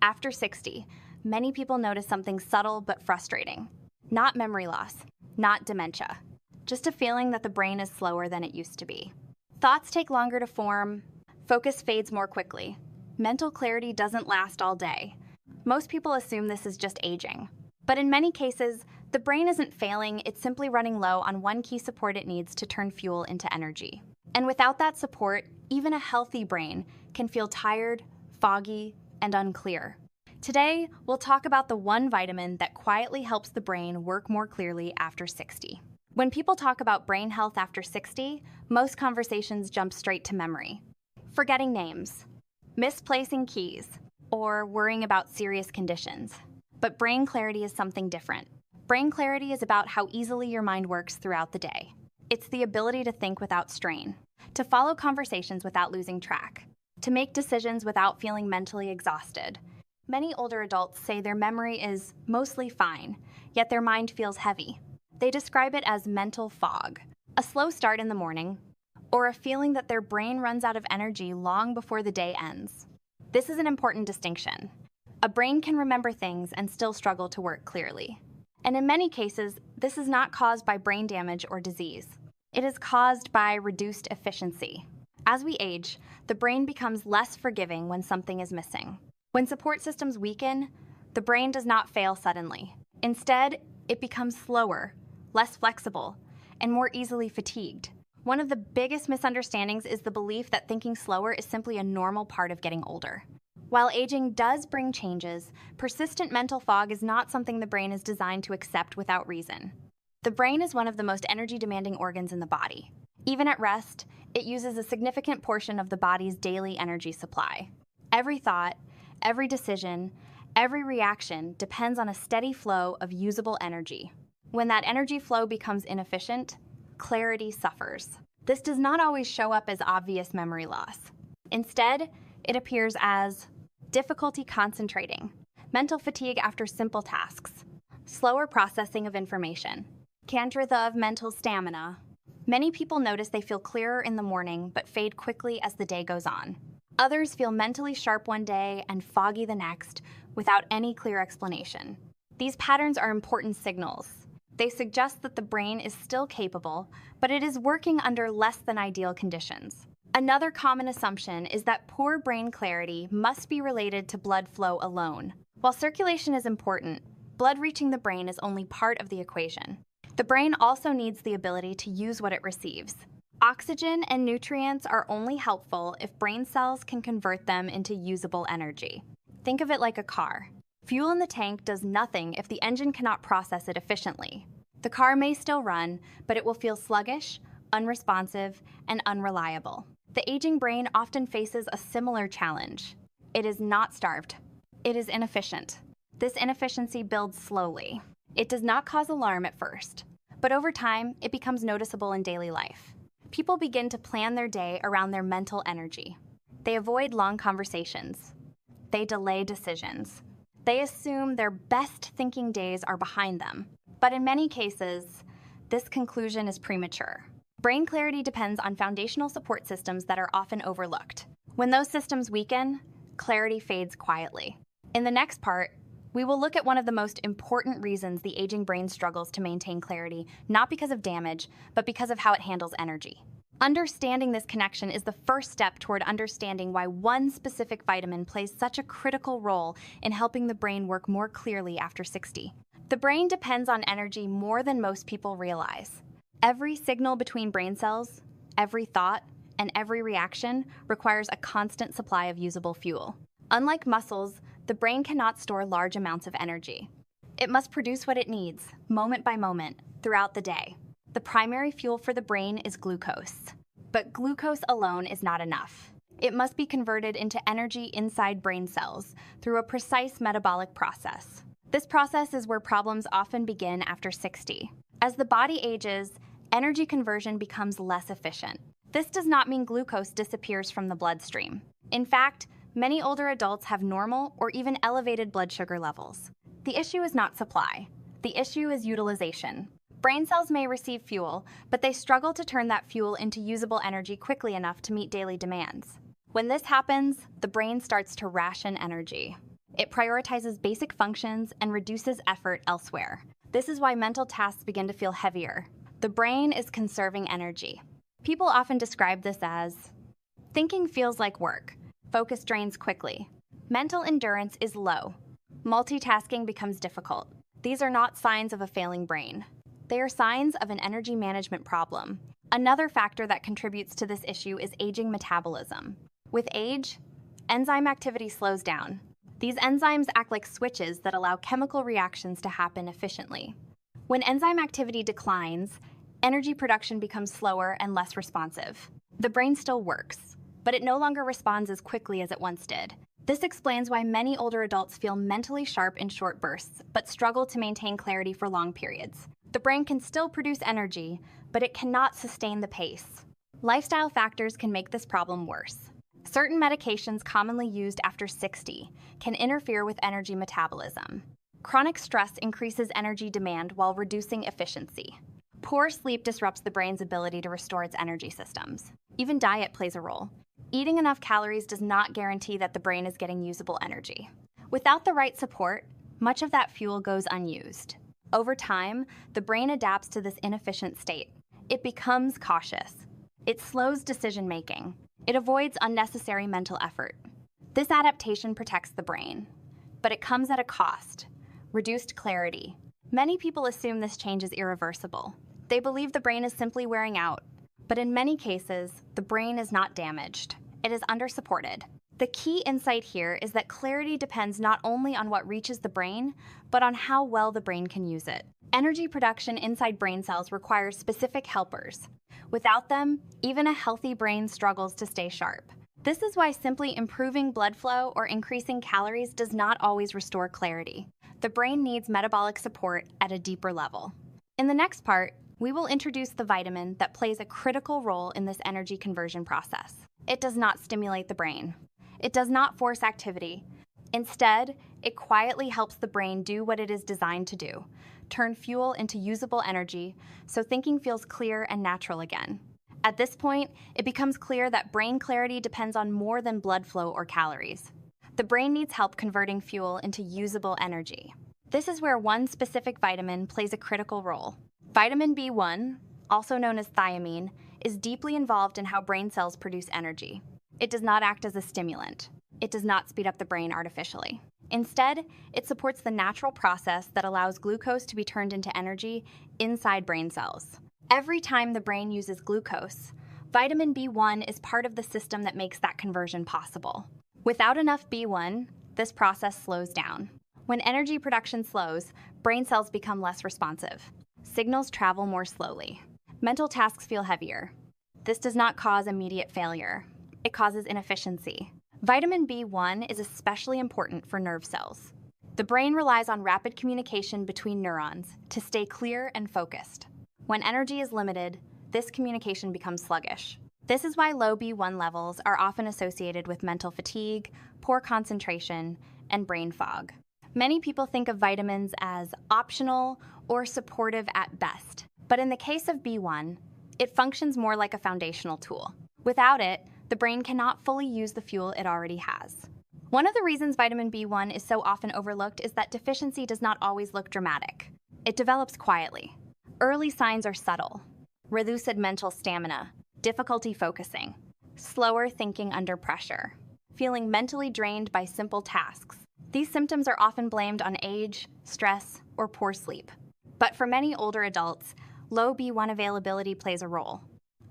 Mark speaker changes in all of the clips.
Speaker 1: After 60, many people notice something subtle but frustrating. Not memory loss, not dementia, just a feeling that the brain is slower than it used to be. Thoughts take longer to form, focus fades more quickly. Mental clarity doesn't last all day. Most people assume this is just aging. But in many cases, the brain isn't failing, it's simply running low on one key support it needs to turn fuel into energy. And without that support, even a healthy brain can feel tired, foggy, and unclear. Today, we'll talk about the one vitamin that quietly helps the brain work more clearly after 60. When people talk about brain health after 60, most conversations jump straight to memory. Forgetting names, misplacing keys, or worrying about serious conditions. But brain clarity is something different. Brain clarity is about how easily your mind works throughout the day. It's the ability to think without strain, to follow conversations without losing track, to make decisions without feeling mentally exhausted. Many older adults say their memory is mostly fine, yet their mind feels heavy. They describe it as mental fog, a slow start in the morning, or a feeling that their brain runs out of energy long before the day ends. This is an important distinction. A brain can remember things and still struggle to work clearly. And in many cases, this is not caused by brain damage or disease. It is caused by reduced efficiency. As we age, the brain becomes less forgiving when something is missing. When support systems weaken, the brain does not fail suddenly. Instead, it becomes slower, less flexible, and more easily fatigued. One of the biggest misunderstandings is the belief that thinking slower is simply a normal part of getting older. While aging does bring changes, persistent mental fog is not something the brain is designed to accept without reason. The brain is one of the most energy-demanding organs in the body. Even at rest, it uses a significant portion of the body's daily energy supply. Every thought, every decision, every reaction depends on a steady flow of usable energy. When that energy flow becomes inefficient, clarity suffers. This does not always show up as obvious memory loss. Instead, it appears as difficulty concentrating, mental fatigue after simple tasks, slower processing of information, kantritha of mental stamina. Many people notice they feel clearer in the morning but fade quickly as the day goes on. Others feel mentally sharp one day and foggy the next without any clear explanation. These patterns are important signals. They suggest that the brain is still capable, but it is working under less than ideal conditions. Another common assumption is that poor brain clarity must be related to blood flow alone. While circulation is important, blood reaching the brain is only part of the equation. The brain also needs the ability to use what it receives. Oxygen and nutrients are only helpful if brain cells can convert them into usable energy. Think of it like a car. Fuel in the tank does nothing if the engine cannot process it efficiently. The car may still run, but it will feel sluggish, unresponsive, and unreliable. The aging brain often faces a similar challenge. It is not starved. It is inefficient. This inefficiency builds slowly. It does not cause alarm at first, but over time, it becomes noticeable in daily life. People begin to plan their day around their mental energy. They avoid long conversations. They delay decisions. They assume their best thinking days are behind them. But in many cases, this conclusion is premature. Brain clarity depends on foundational support systems that are often overlooked. When those systems weaken, clarity fades quietly. In the next part, we will look at one of the most important reasons the aging brain struggles to maintain clarity, not because of damage, but because of how it handles energy. Understanding this connection is the first step toward understanding why one specific vitamin plays such a critical role in helping the brain work more clearly after 60. The brain depends on energy more than most people realize. Every signal between brain cells, every thought, and every reaction requires a constant supply of usable fuel. Unlike muscles, the brain cannot store large amounts of energy. It must produce what it needs, moment by moment, throughout the day. The primary fuel for the brain is glucose. But glucose alone is not enough. It must be converted into energy inside brain cells through a precise metabolic process. This process is where problems often begin after 60. As the body ages, energy conversion becomes less efficient. This does not mean glucose disappears from the bloodstream. In fact, many older adults have normal or even elevated blood sugar levels. The issue is not supply. The issue is utilization. Brain cells may receive fuel, but they struggle to turn that fuel into usable energy quickly enough to meet daily demands. When this happens, the brain starts to ration energy. It prioritizes basic functions and reduces effort elsewhere. This is why mental tasks begin to feel heavier. The brain is conserving energy. People often describe this as thinking feels like work. Focus drains quickly. Mental endurance is low. Multitasking becomes difficult. These are not signs of a failing brain. They are signs of an energy management problem. Another factor that contributes to this issue is aging metabolism. With age, enzyme activity slows down. These enzymes act like switches that allow chemical reactions to happen efficiently. When enzyme activity declines, energy production becomes slower and less responsive. The brain still works, but it no longer responds as quickly as it once did. This explains why many older adults feel mentally sharp in short bursts, but struggle to maintain clarity for long periods. The brain can still produce energy, but it cannot sustain the pace. Lifestyle factors can make this problem worse. Certain medications commonly used after 60 can interfere with energy metabolism. Chronic stress increases energy demand while reducing efficiency. Poor sleep disrupts the brain's ability to restore its energy systems. Even diet plays a role. Eating enough calories does not guarantee that the brain is getting usable energy. Without the right support, much of that fuel goes unused. Over time, the brain adapts to this inefficient state. It becomes cautious. It slows decision-making. It avoids unnecessary mental effort. This adaptation protects the brain, but it comes at a cost: reduced clarity. Many people assume this change is irreversible. They believe the brain is simply wearing out, but in many cases, the brain is not damaged. It is undersupported. The key insight here is that clarity depends not only on what reaches the brain, but on how well the brain can use it. Energy production inside brain cells requires specific helpers. Without them, even a healthy brain struggles to stay sharp. This is why simply improving blood flow or increasing calories does not always restore clarity. The brain needs metabolic support at a deeper level. In the next part, we will introduce the vitamin that plays a critical role in this energy conversion process. It does not stimulate the brain. It does not force activity. Instead, it quietly helps the brain do what it is designed to do: turn fuel into usable energy so thinking feels clear and natural again. At this point, it becomes clear that brain clarity depends on more than blood flow or calories. The brain needs help converting fuel into usable energy. This is where one specific vitamin plays a critical role. Vitamin B1, also known as thiamine, is deeply involved in how brain cells produce energy. It does not act as a stimulant. It does not speed up the brain artificially. Instead, it supports the natural process that allows glucose to be turned into energy inside brain cells. Every time the brain uses glucose, vitamin B1 is part of the system that makes that conversion possible. Without enough B1, this process slows down. When energy production slows, brain cells become less responsive. Signals travel more slowly. Mental tasks feel heavier. This does not cause immediate failure. It causes inefficiency. Vitamin B1 is especially important for nerve cells. The brain relies on rapid communication between neurons to stay clear and focused. When energy is limited, this communication becomes sluggish. This is why low B1 levels are often associated with mental fatigue, poor concentration, and brain fog. Many people think of vitamins as optional or supportive at best, but in the case of B1, it functions more like a foundational tool. Without it, the brain cannot fully use the fuel it already has. One of the reasons vitamin B1 is so often overlooked is that deficiency does not always look dramatic. It develops quietly. Early signs are subtle: reduced mental stamina, difficulty focusing, slower thinking under pressure, feeling mentally drained by simple tasks. These symptoms are often blamed on age, stress, or poor sleep. But for many older adults, low B1 availability plays a role.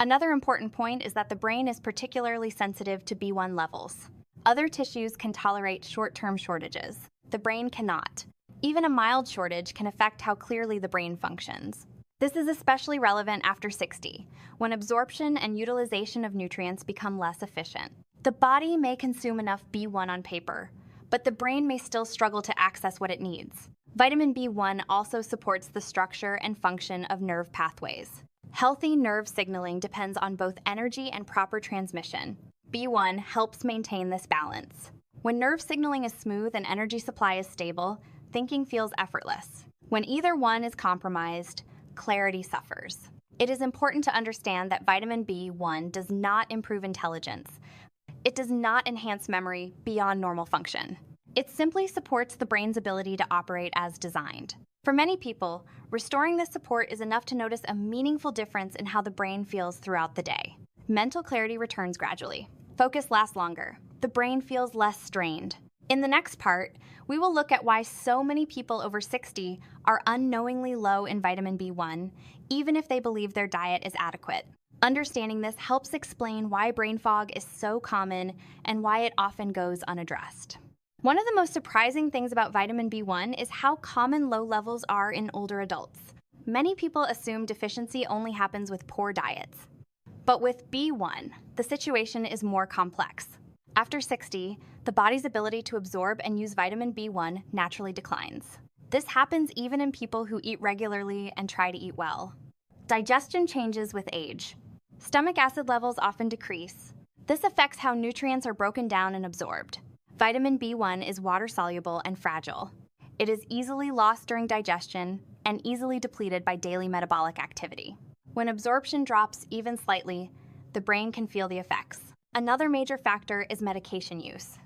Speaker 1: Another important point is that the brain is particularly sensitive to B1 levels. Other tissues can tolerate short-term shortages. The brain cannot. Even a mild shortage can affect how clearly the brain functions. This is especially relevant after 60, when absorption and utilization of nutrients become less efficient. The body may consume enough B1 on paper, but the brain may still struggle to access what it needs. Vitamin B1 also supports the structure and function of nerve pathways. Healthy nerve signaling depends on both energy and proper transmission. B1 helps maintain this balance. When nerve signaling is smooth and energy supply is stable, thinking feels effortless. When either one is compromised, clarity suffers. It is important to understand that vitamin B1 does not improve intelligence. It does not enhance memory beyond normal function. It simply supports the brain's ability to operate as designed. For many people, restoring this support is enough to notice a meaningful difference in how the brain feels throughout the day. Mental clarity returns gradually. Focus lasts longer. The brain feels less strained. In the next part, we will look at why so many people over 60 are unknowingly low in vitamin B1, even if they believe their diet is adequate. Understanding this helps explain why brain fog is so common and why it often goes unaddressed. One of the most surprising things about vitamin B1 is how common low levels are in older adults. Many people assume deficiency only happens with poor diets. But with B1, the situation is more complex. After 60, the body's ability to absorb and use vitamin B1 naturally declines. This happens even in people who eat regularly and try to eat well. Digestion changes with age. Stomach acid levels often decrease. This affects how nutrients are broken down and absorbed. Vitamin B1 is water-soluble and fragile. It is easily lost during digestion and easily depleted by daily metabolic activity. When absorption drops even slightly, the brain can feel the effects. Another major factor is medication use.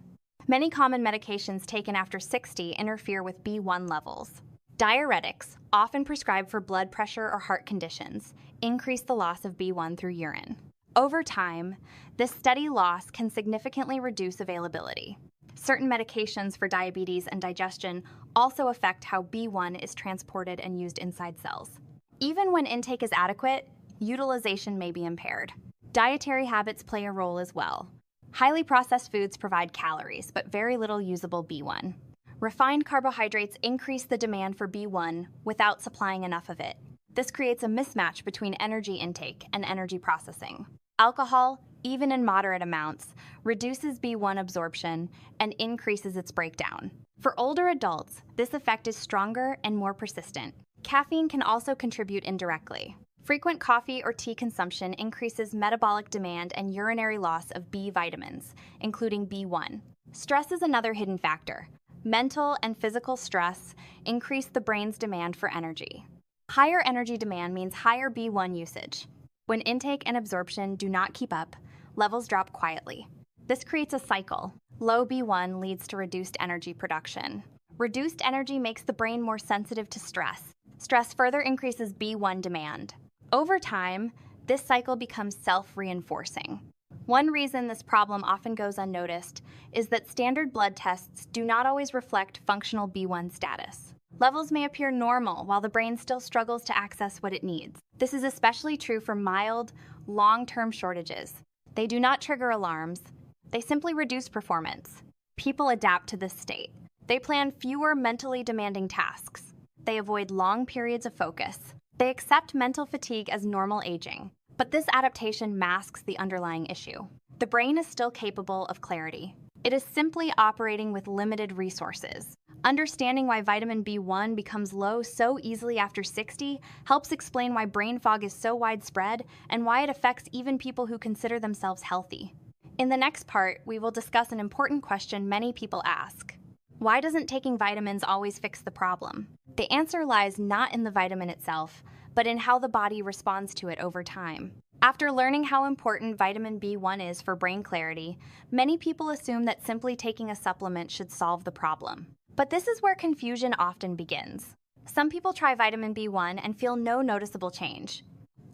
Speaker 1: Many common medications taken after 60 interfere with B1 levels. Diuretics, often prescribed for blood pressure or heart conditions, increase the loss of B1 through urine. Over time, this steady loss can significantly reduce availability. Certain medications for diabetes and digestion also affect how B1 is transported and used inside cells. Even when intake is adequate, utilization may be impaired. Dietary habits play a role as well. Highly processed foods provide calories, but very little usable B1. Refined carbohydrates increase the demand for B1 without supplying enough of it. This creates a mismatch between energy intake and energy processing. Alcohol, even in moderate amounts, reduces B1 absorption and increases its breakdown. For older adults, this effect is stronger and more persistent. Caffeine can also contribute indirectly. Frequent coffee or tea consumption increases metabolic demand and urinary loss of B vitamins, including B1. Stress is another hidden factor. Mental and physical stress increase the brain's demand for energy. Higher energy demand means higher B1 usage. When intake and absorption do not keep up, levels drop quietly. This creates a cycle. Low B1 leads to reduced energy production. Reduced energy makes the brain more sensitive to stress. Stress further increases B1 demand. Over time, this cycle becomes self-reinforcing. One reason this problem often goes unnoticed is that standard blood tests do not always reflect functional B1 status. Levels may appear normal while the brain still struggles to access what it needs. This is especially true for mild, long-term shortages. They do not trigger alarms. They simply reduce performance. People adapt to this state. They plan fewer mentally demanding tasks. They avoid long periods of focus. They accept mental fatigue as normal aging. But this adaptation masks the underlying issue. The brain is still capable of clarity. It is simply operating with limited resources. Understanding why vitamin B1 becomes low so easily after 60 helps explain why brain fog is so widespread and why it affects even people who consider themselves healthy. In the next part, we will discuss an important question many people ask. Why doesn't taking vitamins always fix the problem? The answer lies not in the vitamin itself, but in how the body responds to it over time. After learning how important vitamin B1 is for brain clarity, many people assume that simply taking a supplement should solve the problem. But this is where confusion often begins. Some people try vitamin B1 and feel no noticeable change.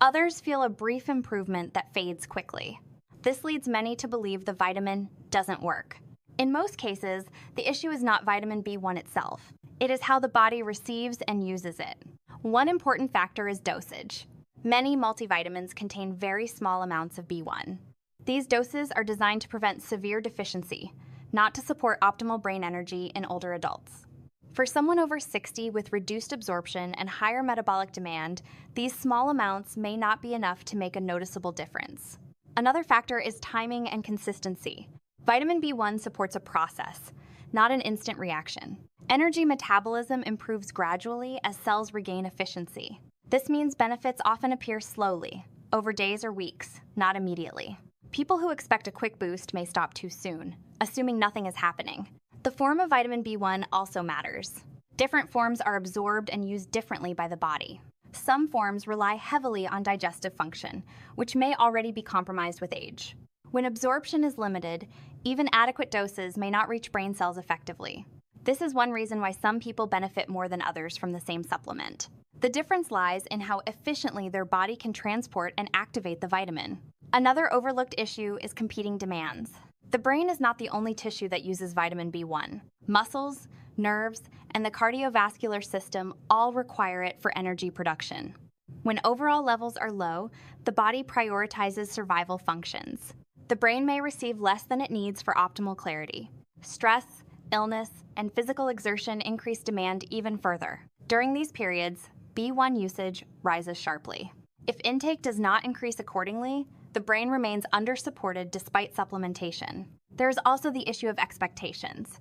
Speaker 1: Others feel a brief improvement that fades quickly. This leads many to believe the vitamin doesn't work. In most cases, the issue is not vitamin B1 itself. It is how the body receives and uses it. One important factor is dosage. Many multivitamins contain very small amounts of B1. These doses are designed to prevent severe deficiency, not to support optimal brain energy in older adults. For someone over 60 with reduced absorption and higher metabolic demand, these small amounts may not be enough to make a noticeable difference. Another factor is timing and consistency. Vitamin B1 supports a process, not an instant reaction. Energy metabolism improves gradually as cells regain efficiency. This means benefits often appear slowly, over days or weeks, not immediately. People who expect a quick boost may stop too soon, assuming nothing is happening. The form of vitamin B1 also matters. Different forms are absorbed and used differently by the body. Some forms rely heavily on digestive function, which may already be compromised with age. When absorption is limited, Even adequate doses may not reach brain cells effectively. This is one reason why some people benefit more than others from the same supplement. The difference lies in how efficiently their body can transport and activate the vitamin. Another overlooked issue is competing demands. The brain is not the only tissue that uses vitamin B1. Muscles, nerves, and the cardiovascular system all require it for energy production. When overall levels are low, the body prioritizes survival functions. The brain may receive less than it needs for optimal clarity. Stress, illness, and physical exertion increase demand even further. During these periods, B1 usage rises sharply. If intake does not increase accordingly, the brain remains undersupported despite supplementation. There is also the issue of expectations.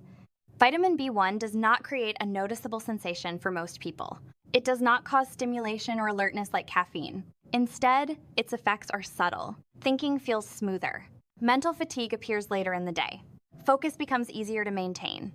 Speaker 1: Vitamin B1 does not create a noticeable sensation for most people. It does not cause stimulation or alertness like caffeine. Instead, its effects are subtle. Thinking feels smoother. Mental fatigue appears later in the day. Focus becomes easier to maintain.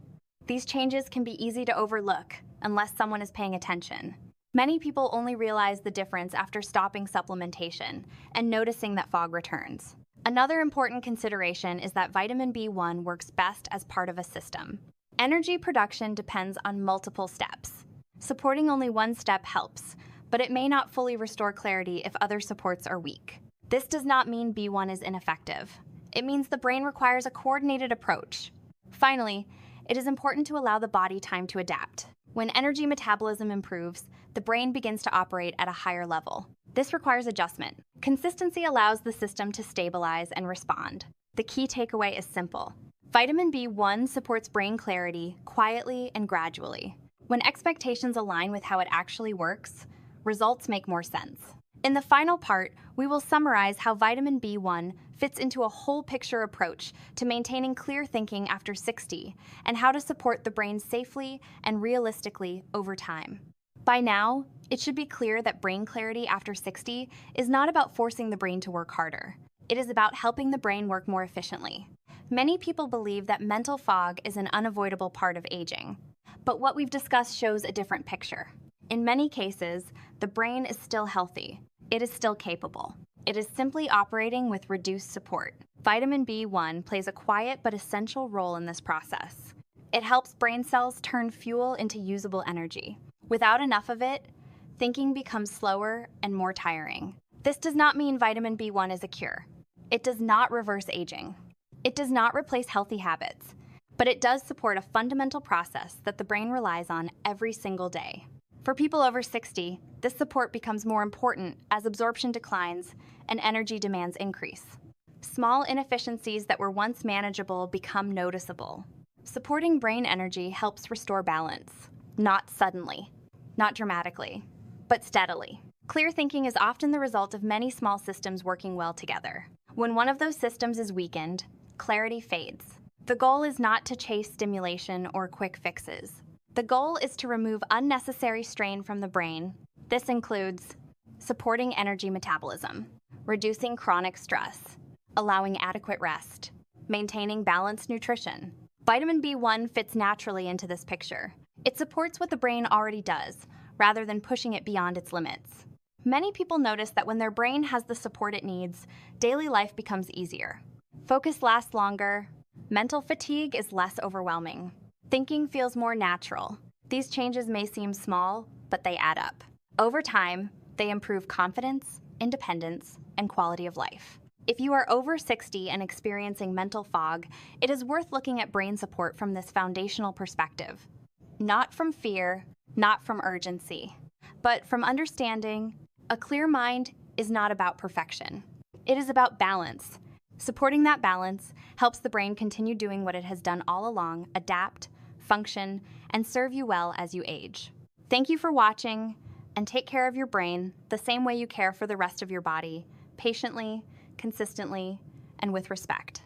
Speaker 1: These changes can be easy to overlook unless someone is paying attention. Many people only realize the difference after stopping supplementation and noticing that fog returns. Another important consideration is that vitamin B1 works best as part of a system. Energy production depends on multiple steps. Supporting only one step helps, but it may not fully restore clarity if other supports are weak. This does not mean B1 is ineffective. It means the brain requires a coordinated approach. Finally, it is important to allow the body time to adapt. When energy metabolism improves, the brain begins to operate at a higher level. This requires adjustment. Consistency allows the system to stabilize and respond. The key takeaway is simple. Vitamin B1 supports brain clarity quietly and gradually. When expectations align with how it actually works, results make more sense. In the final part, we will summarize how vitamin B1 fits into a whole picture approach to maintaining clear thinking after 60 and how to support the brain safely and realistically over time. By now, it should be clear that brain clarity after 60 is not about forcing the brain to work harder. It is about helping the brain work more efficiently. Many people believe that mental fog is an unavoidable part of aging, but what we've discussed shows a different picture. In many cases, the brain is still healthy. It is still capable. It is simply operating with reduced support. Vitamin B1 plays a quiet but essential role in this process. It helps brain cells turn fuel into usable energy. Without enough of it, thinking becomes slower and more tiring. This does not mean vitamin B1 is a cure. It does not reverse aging. It does not replace healthy habits, but it does support a fundamental process that the brain relies on every single day. For people over 60, this support becomes more important as absorption declines and energy demands increase. Small inefficiencies that were once manageable become noticeable. Supporting brain energy helps restore balance, not suddenly, not dramatically, but steadily. Clear thinking is often the result of many small systems working well together. When one of those systems is weakened, clarity fades. The goal is not to chase stimulation or quick fixes. The goal is to remove unnecessary strain from the brain. This includes supporting energy metabolism, reducing chronic stress, allowing adequate rest, maintaining balanced nutrition. Vitamin B1 fits naturally into this picture. It supports what the brain already does, rather than pushing it beyond its limits. Many people notice that when their brain has the support it needs, daily life becomes easier. Focus lasts longer, mental fatigue is less overwhelming. Thinking feels more natural. These changes may seem small, but they add up. Over time, they improve confidence, independence, and quality of life. If you are over 60 and experiencing mental fog, it is worth looking at brain support from this foundational perspective. Not from fear, not from urgency, but from understanding. A clear mind is not about perfection. It is about balance. Supporting that balance helps the brain continue doing what it has done all along, adapt, function, and serve you well as you age. Thank you for watching, and take care of your brain the same way you care for the rest of your body, patiently, consistently, and with respect.